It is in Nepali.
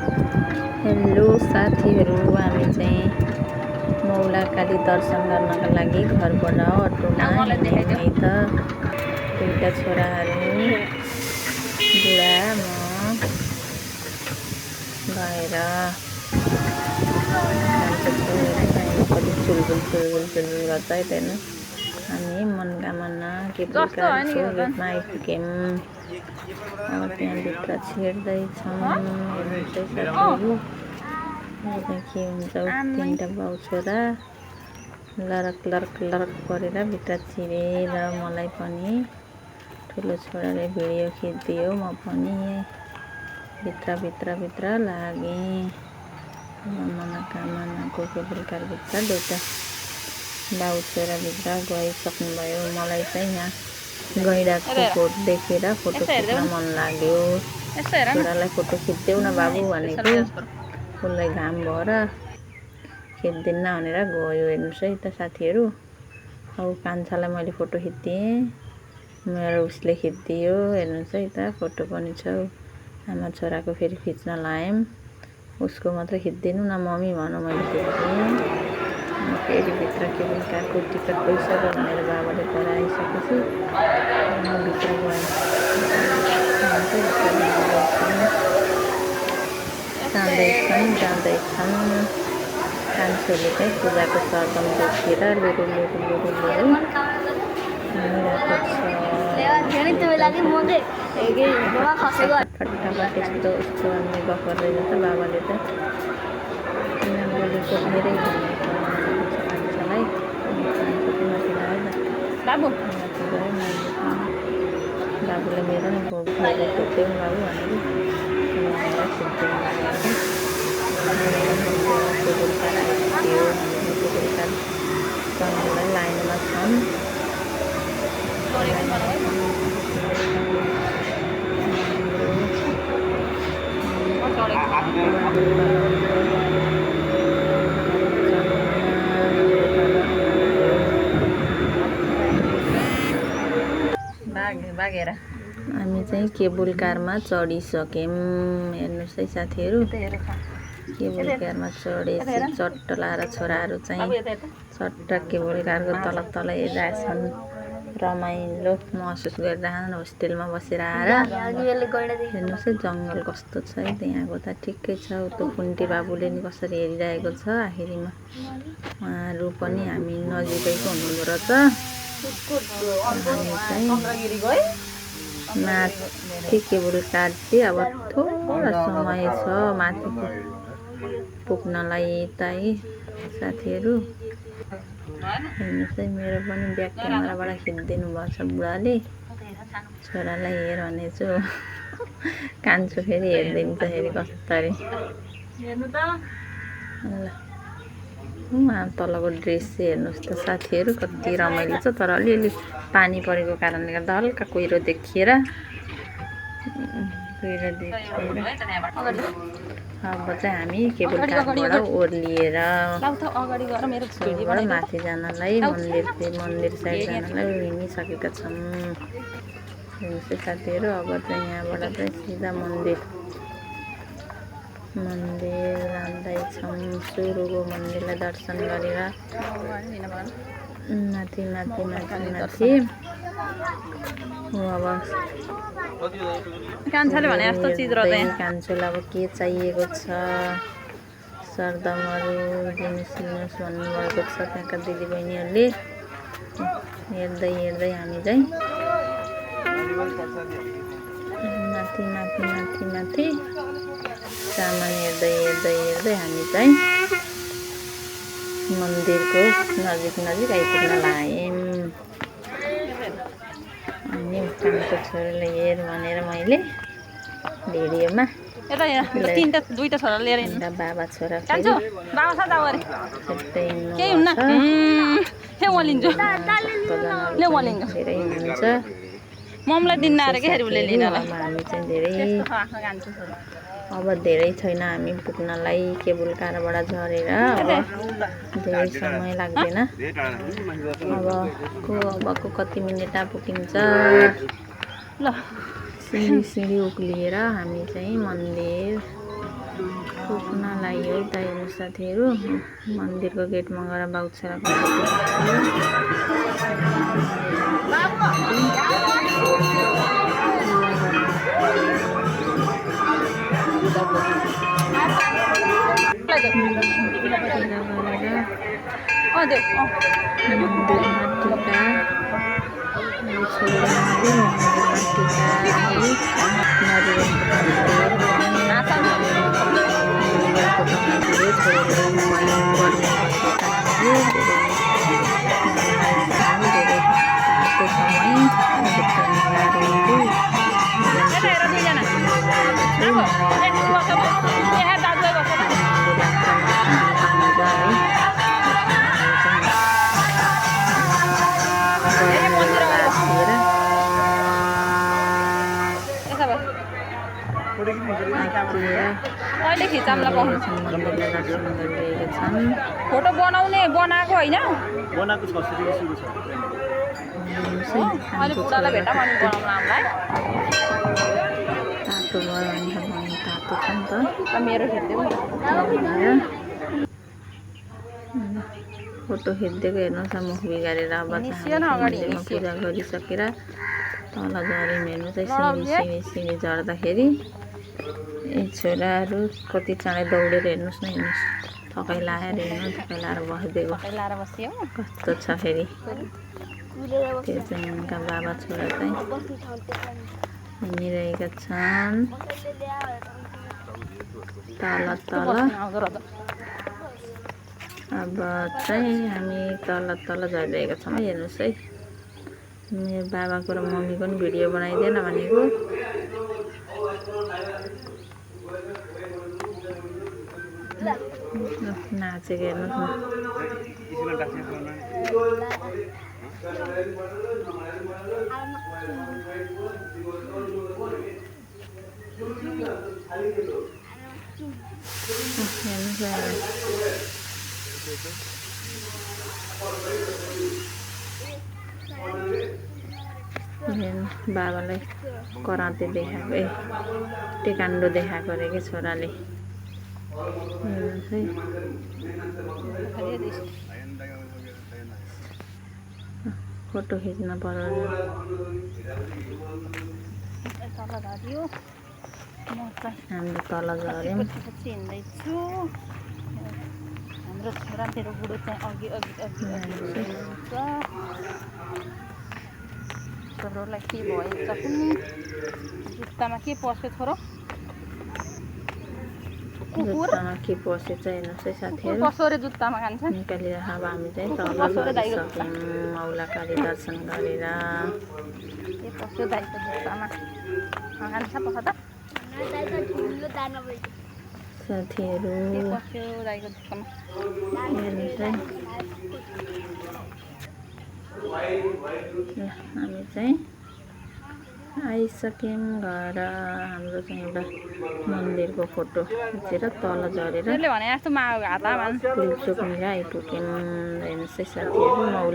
हेलो साथीहरू, हामी चाहिँ मौलाकाली दर्शन गर्नका लागि घरबाट अटोमा हिँड्यौँ है त। दुईटा छोराहरू, बुढा म भएर कति चुलबुल गर्छ है त। हामी मनकामना केपुलकारको गेटमा आइपुग्यौँ। अब त्यहाँभित्र छिर्दैछौँ। हेर्नुहोस् है साथीहरू, के हुन्छ। तिनवटा बाउ छोरा लरक लरक लरक परेर भित्र छिरेर मलाई पनि ठुलो छोराले भिडियो खिचिदियो। म पनि भित्र लागेँ। मनोकामनाको केबुलकारभित्र दुईवटा बाउ छोराभित्र गइसक्नुभयो। मलाई चाहिँ यहाँ गैँडाको फोटो देखेर फोटो खिच्न मन लाग्यो। छोरालाई फोटो खिचिदेऊ न बाबु भनेको, उसलाई घाम भएर खिच्दिन्न भनेर गयो। हेर्नुहोस् है त साथीहरू, अब कान्छालाई मैले फोटो खिचिदिएँ, मेरो उसले खिचिदियो। हेर्नुहोस् है त, फोटो पनि छ। आमा छोराको फेरि खिच्न लायौँ। उसको मात्रै खिचिदिनु न मम्मी भनौँ, मैले खिचिदिएँ। फेरि भित्र केबुलकारको टिकट पैसा भनेर बाबाले कराइसकेपछि म भित्र गएँ। जाँदैछन् कान्छोले चाहिँ पूजाको सरदम देखेर लुरु हिँडिरहेको छ। फटाफट यस्तो उस्तो भन्ने गफ गर्दै जान्छ। बाबाले त किन बोलेको धेरै कान्छालाई बाबुले मेरो नि खिच्देऊ बाबु भनेको केबुलकार लाइनमा छन्। हामी चाहिँ केबुल कारमा चढिसक्यौँ। हेर्नुहोस् है साथीहरू, केबुल कारमा चढेपछि चट्ट लाएर छोराहरू चाहिँ चट्ट केबुल कारको तल हेरिरहेछन्। रमाइलो महसुस गरिरहन् होस्टेलमा बसेर आएर। हेर्नुहोस् है जङ्गल कस्तो छ है त्यहाँको त। ठिकै छ। उतो कुन्टी बाबुले नि कसरी हेरिरहेको छ। आखिरीमा उहाँहरू पनि हामी नजिकैको हुनुहुँदो रहेछ। हामी चाहिँ माथि केबुल कार चाहिँ अब थोरै समय छ माथि पुग्नलाई त है साथीहरू। हेर्नुहोस् है, मेरो पनि ब्याक क्यामेराबाट खिचिदिनु भएको छ बुढाले। छोरालाई हेर भनेछु, कान्छु फेरि हेरिदिन्छ फेरि कसरी। ल उहाँ तलको ड्रेस चाहिँ हेर्नुहोस् त साथीहरू, कति रमाइलो छ। तर अलिअलि पानी परेको कारणले गर्दा हल्का कुहिरो देखिएर अब चाहिँ हामी केबुल कारबाट ओर्लिएर माथि जानलाई मन्दिर साइड जानलाई हिँडिसकेका छौँ। हेर्नुहोस् साथीहरू, अब चाहिँ यहाँबाट चाहिँ सिधा मन्दिर जाँदैछौँ। सुरुको मन्दिरलाई दर्शन गरेर माथि अब कान्छोलाई अब के चाहिएको छ, सरदमहरू दिनुहोस् भन्नुभएको छ त्यहाँका दिदीबहिनीहरूले। हेर्दै हामी चाहिँ माथि सामान हेर्दै हामी चाहिँ मन्दिरको नजिक आइपुग्न लाग्यौँ। अनि कान्छो छोरीले हेर भनेर मैले भिडियोमा दुईटा छोरा लिएर बाबा छोरा धेरै हुनुहुन्छ। ममलाई दिन आएर के उसले लिन हामी चाहिँ अब धेरै छैन हामी पुग्नलाई। केबुल कारबाट झरेर अब धेरै समय लाग्दैन। अबको कति मिनेटमा पुगिन्छ। ल सिँढी उक्लिएर हामी चाहिँ मन्दिर पुग्नलाई हो त हेर्नु साथीहरू मन्दिरको गेटमा गएर बाउ छोराको अहिले खिचामला पाउनु फोटो बनाउने बनाएको होइन बनाएको छ सुरु छ अहिले बुढालाई भेटा पनि बनाउन हामीलाई तातो भयो तातो छ नि त मेरो खिच्देऊ फोटो खिचिदिएको हेर्नुहोस् न मुख बिगारेर अब पूजा गरिसकेर तल झऱ्यौँ हेर्नु चाहिँ सिमी झर्दाखेरि यी छोराहरू कति चाँडै दौडेर हेर्नुहोस् न हेर्नुहोस् थकाइ लाएर हेर्नु थकाइ लाएर बसिदिएको कस्तो छ फेरि त्यो चाहिँ उनका बाबा छोरा चाहिँ घुमिरहेका छन् तल तल अब चाहिँ हामी तल तल झरिरहेका छौँ हेर्नुहोस् है मेरो बाबाको र मम्मीको पनि भिडियो बनाइदिएन भनेको नाचेको हेर्नुहोस् न बाबालाई कराते देखाएको टेकान्डो देखाएको अरे कि छोराले फोटो खिच्न पर्यो हाम्रो तल झऱ्यौँ हाम्रो छोरा मेरो बुढो चाहिँ अघि अघि अघि छोरोलाई के भएछ कुनै जुत्तामा के पस्यो छोरो जुत्तामा के पसेछ हेर्नुहोस् है साथीहरू कसो रे जुत्तामा खान्छ निकालेर अब हामी चाहिँ तल झरिसक्यौँ मौलाकारी दर्शन गरेर के पस्यो दाइको जुत्तामा खान्छ पख त साथीहरू के पस्यो दाइको जुत्तामा हेर्नुहोस् है हामी चाहिँ आइसक्यौँ घर हाम्रो चाहिँ एउटा मन्दिरको फोटो खिचेर तल झरेर भने जस्तो हातमा पुल्चोक आइपुग्यौँ हेर्नुहोस् है साथीहरू मौला